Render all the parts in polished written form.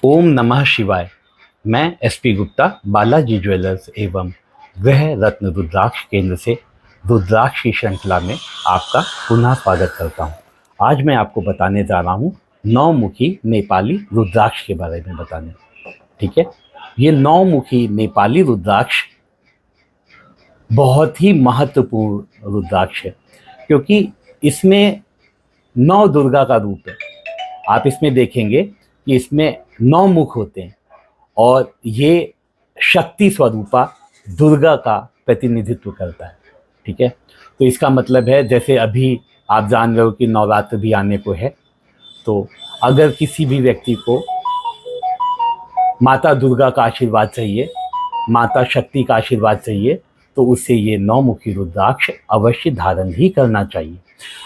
ओम नमः शिवाय। मैं एसपी गुप्ता बालाजी ज्वेलर्स एवं गृह रत्न रुद्राक्ष केंद्र से रुद्राक्ष की श्रृंखला में आपका पुनः स्वागत करता हूं। आज मैं आपको बताने जा रहा हूं नौमुखी नेपाली रुद्राक्ष के बारे में बताने। ठीक है, ये नौमुखी नेपाली रुद्राक्ष बहुत ही महत्वपूर्ण रुद्राक्ष है क्योंकि इसमें नौ दुर्गा का रूप है। आप इसमें देखेंगे कि इसमें नौ मुख होते हैं और ये शक्ति स्वरूपा दुर्गा का प्रतिनिधित्व करता है। ठीक है, तो इसका मतलब है जैसे अभी आप जान रहे हो कि नवरात्र भी आने को है, तो अगर किसी भी व्यक्ति को माता दुर्गा का आशीर्वाद चाहिए, माता शक्ति का आशीर्वाद चाहिए, तो उसे ये नौमुखी रुद्राक्ष अवश्य धारण ही करना चाहिए।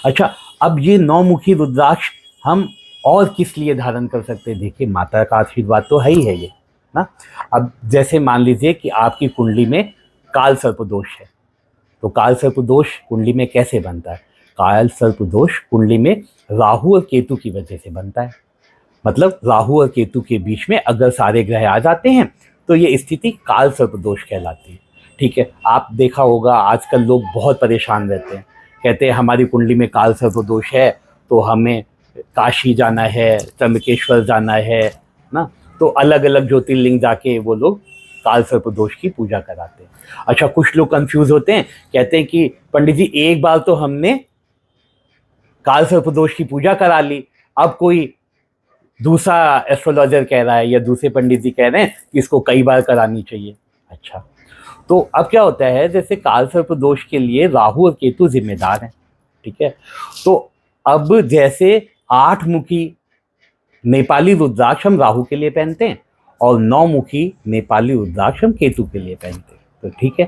अच्छा, अब ये नौमुखी रुद्राक्ष हम और किस लिए धारण कर सकते हैं? देखिए, माता का आशीर्वाद तो है ही है ये ना। अब जैसे मान लीजिए कि आपकी कुंडली में काल सर्प दोष है, तो काल सर्प दोष कुंडली में कैसे बनता है? काल सर्प दोष कुंडली में राहु और केतु की वजह से बनता है। मतलब राहु और केतु के बीच में अगर सारे ग्रह आ जाते हैं तो ये स्थिति काल सर्प दोष कहलाती है। ठीक है, आप देखा होगा आजकल लोग बहुत परेशान रहते हैं, कहते हैं हमारी कुंडली में काल सर्प दोष है तो हमें काशी जाना है, त्र्यंबकेश्वर जाना है ना, तो अलग अलग ज्योतिर्लिंग जाके वो लोग काल सर्प दोष की पूजा कराते हैं। अच्छा, कुछ लोग कंफ्यूज होते हैं, कहते हैं कि पंडित जी एक बार तो हमने काल सर्प दोष की पूजा करा ली, अब कोई दूसरा एस्ट्रोलॉजर कह रहा है या दूसरे पंडित जी कह रहे हैं कि इसको कई बार करानी चाहिए। अच्छा, तो अब क्या होता है, जैसे काल सर्प दोष के लिए राहु और केतु जिम्मेदार हैं। ठीक है, तो अब जैसे 8 मुखी नेपाली रुद्राक्ष हम राहु के लिए पहनते हैं और 9 मुखी नेपाली रुद्राक्ष हम केतु के लिए पहनते हैं। तो ठीक है,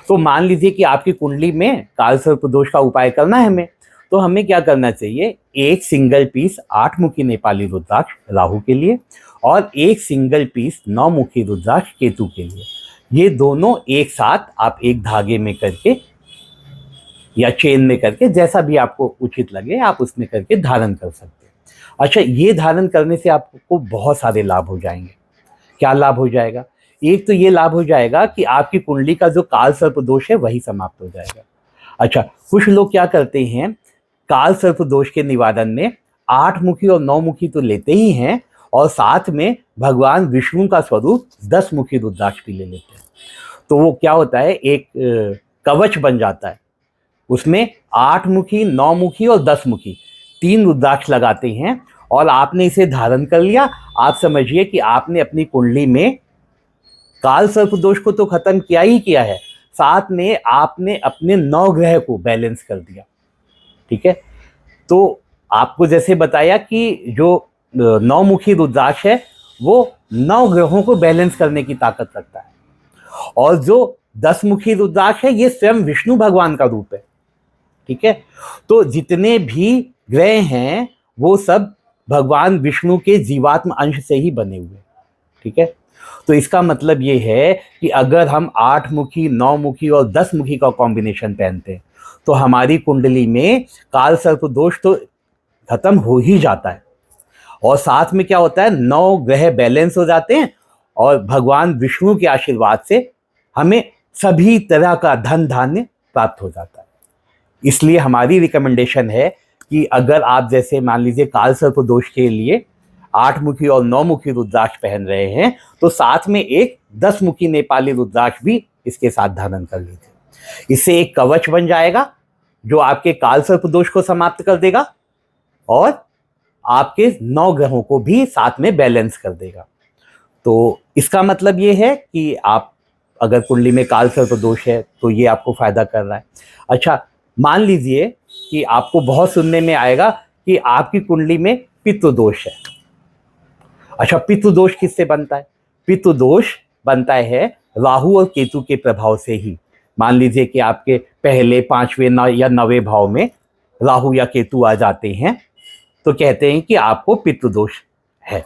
तो मान लीजिए कि आपकी कुंडली में काल सर्प दोष का उपाय करना है हमें, तो हमें क्या करना चाहिए? एक सिंगल पीस 8 मुखी नेपाली रुद्राक्ष राहु के लिए और एक सिंगल पीस 9 मुखी रुद्राक्ष केतु के लिए। ये दोनों एक साथ आप एक धागे में करके या चेन में करके, जैसा भी आपको उचित लगे आप उसमें करके धारण कर सकते हैं। अच्छा, ये धारण करने से आपको बहुत सारे लाभ हो जाएंगे। क्या लाभ हो जाएगा? एक तो ये लाभ हो जाएगा कि आपकी कुंडली का जो काल सर्प दोष है वही समाप्त हो जाएगा। अच्छा, कुछ लोग क्या करते हैं, काल सर्प दोष के निवारण में 8 मुखी और 9 मुखी तो लेते ही हैं और साथ में भगवान विष्णु का स्वरूप 10 मुखी रुद्राक्ष भी ले लेते हैं। तो वो क्या होता है, एक कवच बन जाता है। उसमें 8 मुखी, 9 मुखी और 10 मुखी 3 रुद्राक्ष लगाते हैं और आपने इसे धारण कर लिया। आप समझिए कि आपने अपनी कुंडली में काल सर्प दोष को तो खत्म किया ही किया है, साथ में आपने अपने 9 ग्रह को बैलेंस कर दिया। ठीक है, तो आपको जैसे बताया कि जो 9 मुखी रुद्राक्ष है वो 9 ग्रहों को बैलेंस करने की ताकत रखता है और जो 10 मुखी रुद्राक्ष है ये स्वयं विष्णु भगवान का रूप है। ठीक है, तो जितने भी ग्रह हैं वो सब भगवान विष्णु के जीवात्म अंश से ही बने हुए। ठीक है, तो इसका मतलब ये है कि अगर हम 8 मुखी, 9 मुखी और 10 मुखी का कॉम्बिनेशन पहनते हैं तो हमारी कुंडली में काल सर्प दोष तो खत्म हो ही जाता है और साथ में क्या होता है, 9 ग्रह बैलेंस हो जाते हैं और भगवान विष्णु के आशीर्वाद से हमें सभी तरह का धन धान्य प्राप्त हो जाता है। इसलिए हमारी रिकमेंडेशन है कि अगर आप जैसे मान लीजिए काल सर्प दोष के लिए 8 मुखी और 9 मुखी रुद्राक्ष पहन रहे हैं तो साथ में एक 10 मुखी नेपाली रुद्राक्ष भी इसके साथ धारण कर लीजिए। इससे एक कवच बन जाएगा जो आपके काल सर्प दोष को समाप्त कर देगा और आपके 9 ग्रहों को भी साथ में बैलेंस कर देगा। तो इसका मतलब ये है कि आप अगर कुंडली में काल सर्प दोष है तो ये आपको फायदा कर रहा है। अच्छा, मान लीजिए कि आपको बहुत सुनने में आएगा कि आपकी कुंडली में पितृ दोष है। अच्छा, पितृ दोष किससे बनता है? पितृ दोष बनता है राहु और केतु के प्रभाव से ही। मान लीजिए कि आपके पहले 5वें या 9वें भाव में राहु या केतु आ जाते हैं तो कहते हैं कि आपको पितृ दोष है।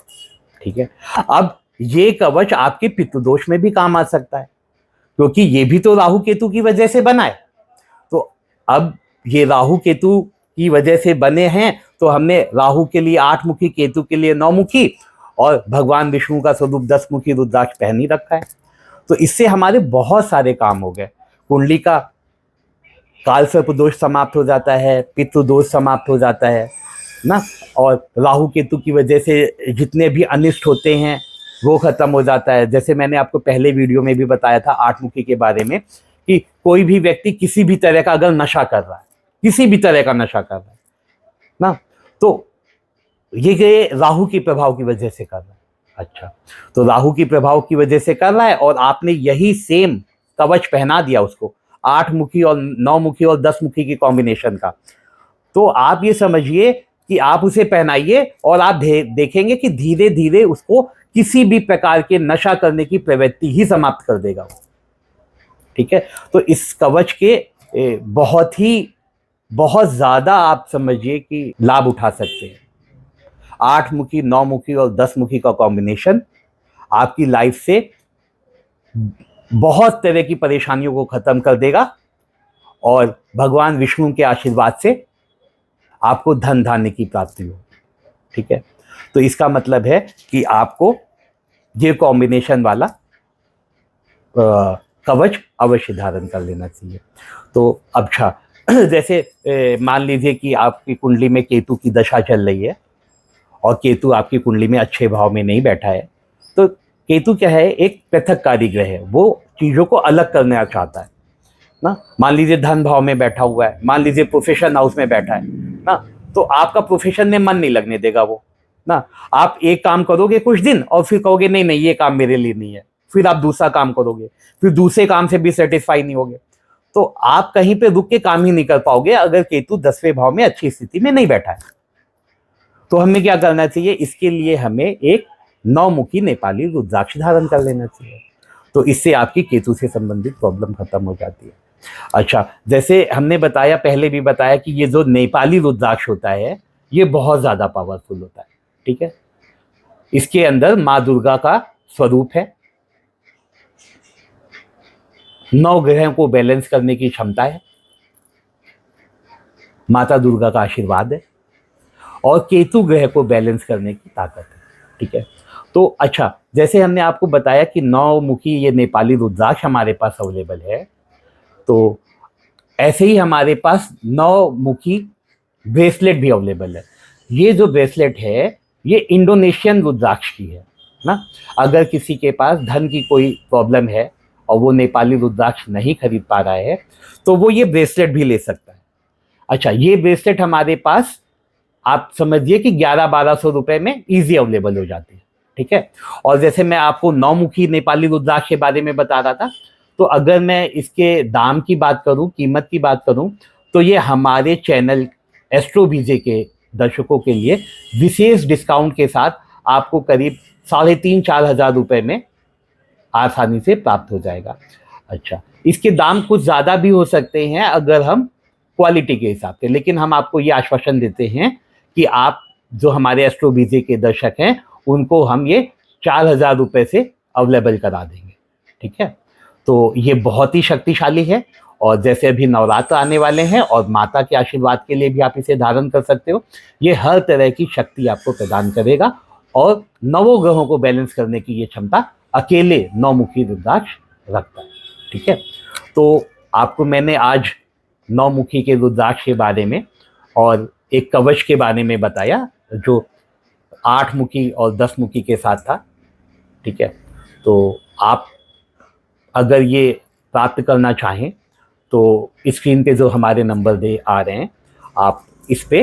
ठीक है, अब ये कवच आपके पितृ दोष में भी काम आ सकता है क्योंकि ये भी तो राहु केतु की वजह से बना है। तो अब ये राहु केतु की वजह से बने हैं तो हमने राहु के लिए 8 मुखी, केतु के लिए 9 मुखी और भगवान विष्णु का स्वरूप 10 मुखी रुद्राक्ष पहन ही रखा है। तो इससे हमारे बहुत सारे काम हो गए। कुंडली का काल सर्प दोष समाप्त हो जाता है, पितृ दोष समाप्त हो जाता है ना, और राहु केतु की वजह से जितने भी अनिष्ट होते हैं वो खत्म हो जाता है। जैसे मैंने आपको पहले वीडियो में भी बताया था आठमुखी के बारे में, कि कोई भी व्यक्ति किसी भी तरह का अगर नशा कर रहा है, किसी भी तरह का नशा कर रहा है ना, तो ये राहु के प्रभाव की वजह से कर रहा है। अच्छा, तो राहु की प्रभाव की वजह से कर रहा है और आपने यही सेम कवच पहना दिया उसको, 8 मुखी और 9 मुखी और 10 मुखी की कॉम्बिनेशन का। तो आप ये समझिए कि आप उसे पहनाइए और आप देखेंगे कि धीरे धीरे उसको किसी भी प्रकार के नशा करने की प्रवृत्ति ही समाप्त कर देगा वो। ठीक है, तो इस कवच के बहुत ज्यादा आप समझिए कि लाभ उठा सकते हैं। 8 मुखी, 9 मुखी और 10 मुखी का कॉम्बिनेशन आपकी लाइफ से बहुत तरह की परेशानियों को खत्म कर देगा और भगवान विष्णु के आशीर्वाद से आपको धन धान्य की प्राप्ति हो। ठीक है, तो इसका मतलब है कि आपको ये कॉम्बिनेशन वाला कवच अवश्य धारण कर लेना चाहिए। तो अच्छा, जैसे मान लीजिए कि आपकी कुंडली में केतु की दशा चल रही है और केतु आपकी कुंडली में अच्छे भाव में नहीं बैठा है, तो केतु क्या है, एक पृथककारी ग्रह है, वो चीज़ों को अलग करना चाहता है ना। मान लीजिए धन भाव में बैठा हुआ है, मान लीजिए प्रोफेशन हाउस में बैठा है ना, तो आपका प्रोफेशन में मन नहीं लगने देगा वो ना। आप एक काम करोगे कुछ दिन और फिर कहोगे नहीं नहीं ये काम मेरे लिए नहीं है, फिर आप दूसरा काम करोगे, फिर दूसरे काम से भी सेटिस्फाई नहीं होगे, तो आप कहीं पे रुक के काम ही नहीं कर पाओगे अगर केतु 10वें भाव में अच्छी स्थिति में नहीं बैठा है। तो हमें क्या करना चाहिए, इसके लिए हमें एक 9 मुखी नेपाली रुद्राक्ष धारण कर लेना चाहिए। तो इससे आपकी केतु से संबंधित प्रॉब्लम खत्म हो जाती है। अच्छा, जैसे हमने बताया, पहले भी बताया कि ये जो नेपाली रुद्राक्ष होता है ये बहुत ज्यादा पावरफुल होता है। ठीक है, इसके अंदर माँ दुर्गा का स्वरूप है, 9 ग्रहों को बैलेंस करने की क्षमता है, माता दुर्गा का आशीर्वाद है और केतु ग्रह को बैलेंस करने की ताकत है। ठीक है, तो अच्छा, जैसे हमने आपको बताया कि 9 मुखी ये नेपाली रुद्राक्ष हमारे पास अवेलेबल है, तो ऐसे ही हमारे पास 9 मुखी ब्रेसलेट भी अवेलेबल है। ये जो ब्रेसलेट है ये इंडोनेशियन रुद्राक्ष की है ना। अगर किसी के पास धन की कोई प्रॉब्लम है और वो नेपाली रुद्राक्ष नहीं खरीद पा रहा है तो वो ये ब्रेसलेट भी ले सकता है। अच्छा, ये ब्रेसलेट हमारे पास आप समझिए कि 1100-1200 रुपए में इजी अवेलेबल हो जाती है। ठीक है, और जैसे मैं आपको 9 मुखी नेपाली रुद्राक्ष के बारे में बता रहा था, तो अगर मैं इसके दाम की बात करूं, कीमत की बात करूं, तो ये हमारे चैनल एस्ट्रो बीजे के दर्शकों के लिए विशेष डिस्काउंट के साथ आपको करीब 3,500-4 हज़ार रुपए में आसानी से प्राप्त हो जाएगा। अच्छा, इसके दाम कुछ ज़्यादा भी हो सकते हैं अगर हम क्वालिटी के हिसाब से, लेकिन हम आपको ये आश्वासन देते हैं कि आप जो हमारे एस्ट्रो बीजे के दर्शक हैं उनको हम ये 4,000 रुपये से अवेलेबल करा देंगे। ठीक है, तो ये बहुत ही शक्तिशाली है और जैसे अभी नवरात्र आने वाले हैं और माता के आशीर्वाद के लिए भी आप इसे धारण कर सकते हो। ये हर तरह की शक्ति आपको प्रदान करेगा और 9 ग्रहों को बैलेंस करने की ये क्षमता अकेले 9 मुखी रुद्राक्ष रखता है। ठीक है, तो आपको मैंने आज 9 मुखी के रुद्राक्ष के बारे में और एक कवच के बारे में बताया जो 8 मुखी और 10 मुखी के साथ था। ठीक है, तो आप अगर ये प्राप्त करना चाहें तो स्क्रीन पे जो हमारे नंबर दे आ रहे हैं आप इस पे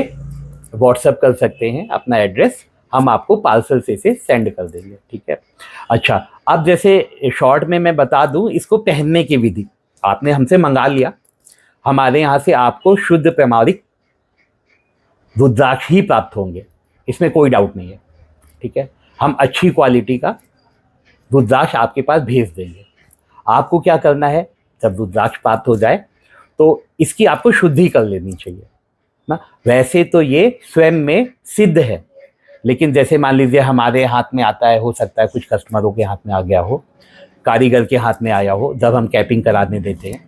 व्हाट्सएप कर सकते हैं अपना एड्रेस, हम आपको पार्सल से इसे सेंड कर देंगे। ठीक है, अच्छा, अब जैसे शॉर्ट में मैं बता दूं इसको पहनने की विधि। आपने हमसे मंगा लिया, हमारे यहाँ से आपको शुद्ध प्रमाणिक रुद्राक्ष ही प्राप्त होंगे, इसमें कोई डाउट नहीं है। ठीक है, हम अच्छी क्वालिटी का रुद्राक्ष आपके पास भेज देंगे। आपको क्या करना है, जब रुद्राक्ष प्राप्त हो जाए तो इसकी आपको शुद्धि कर लेनी चाहिए ना। वैसे तो ये स्वयं में सिद्ध है, लेकिन जैसे मान लीजिए हमारे हाथ में आता है, हो सकता है कुछ कस्टमरों के हाथ में आ गया हो, कारीगर के हाथ में आया हो, जब हम कैपिंग कराने देते हैं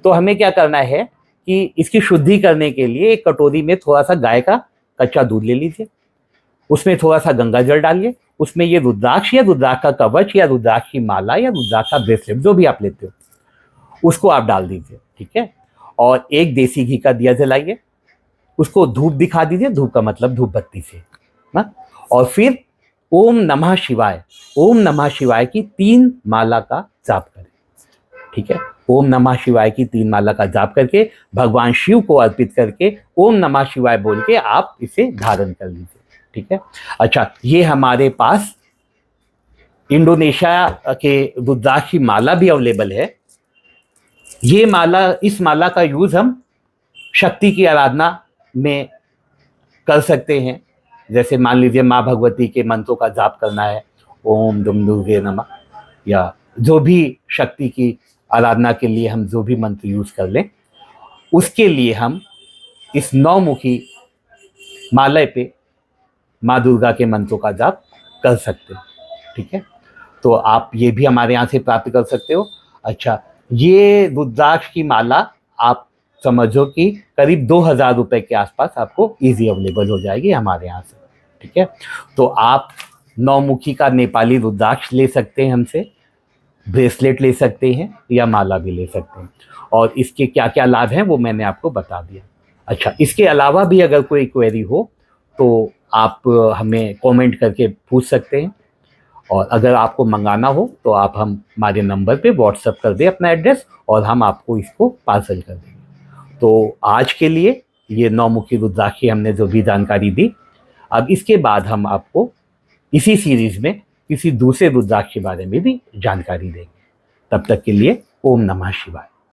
तो हमें क्या करना है कि इसकी शुद्धि करने के लिए एक कटोरी में थोड़ा सा गाय का कच्चा दूध ले लीजिए उसमें थोड़ा सा गंगा जल डालिए, उसमें ये रुद्राक्ष या रुद्राक्ष का कवच या रुद्राक्ष की माला या रुद्राक्ष का ब्रेसलेट जो भी आप लेते हो उसको आप डाल दीजिए, ठीक है। और एक देसी घी का दिया जलाइए, उसको धूप दिखा दीजिए, धूप का मतलब धूप बत्ती से ना। और फिर ओम नमः शिवाय, ओम नमः शिवाय की 3 माला का जाप करें, ठीक है। ओम नमः शिवाय की 3 माला का जाप करके भगवान शिव को अर्पित करके ओम नमः शिवाय बोल के आप इसे धारण कर लीजिए, ठीक है। अच्छा, ये हमारे पास इंडोनेशिया के रुद्राक्ष की माला भी अवेलेबल है। ये माला, इस माला का यूज हम शक्ति की आराधना में कर सकते हैं। जैसे मान लीजिए माँ भगवती के मंत्रों का जाप करना है, ओम दुम दुर्गे नमः, या जो भी शक्ति की आराधना के लिए हम जो भी मंत्र यूज कर लें, उसके लिए हम इस 9 मुखी माला पे माँ दुर्गा के मंत्रों का जाप कर सकते हैं, ठीक है। तो आप ये भी हमारे यहाँ से प्राप्त कर सकते हो। अच्छा, ये रुद्राक्ष की माला आप समझो कि करीब 2000 रुपये के आसपास आपको इजी अवेलेबल हो जाएगी हमारे यहाँ से, ठीक है। तो आप 9 मुखी का नेपाली रुद्राक्ष ले सकते हैं हमसे, ब्रेसलेट ले सकते हैं या माला भी ले सकते हैं। और इसके क्या क्या लाभ हैं वो मैंने आपको बता दिया। अच्छा, इसके अलावा भी अगर कोई क्वेरी हो तो आप हमें कमेंट करके पूछ सकते हैं। और अगर आपको मंगाना हो तो आप हमारे नंबर पे व्हाट्सएप कर दें अपना एड्रेस और हम आपको इसको पार्सल कर देंगे। तो आज के लिए ये 9 मुखी रुद्राक्ष की हमने जो भी जानकारी दी, अब इसके बाद हम आपको इसी सीरीज में किसी दूसरे रुद्राक्ष के बारे में भी जानकारी देंगे। तब तक के लिए ओम नमः शिवाय।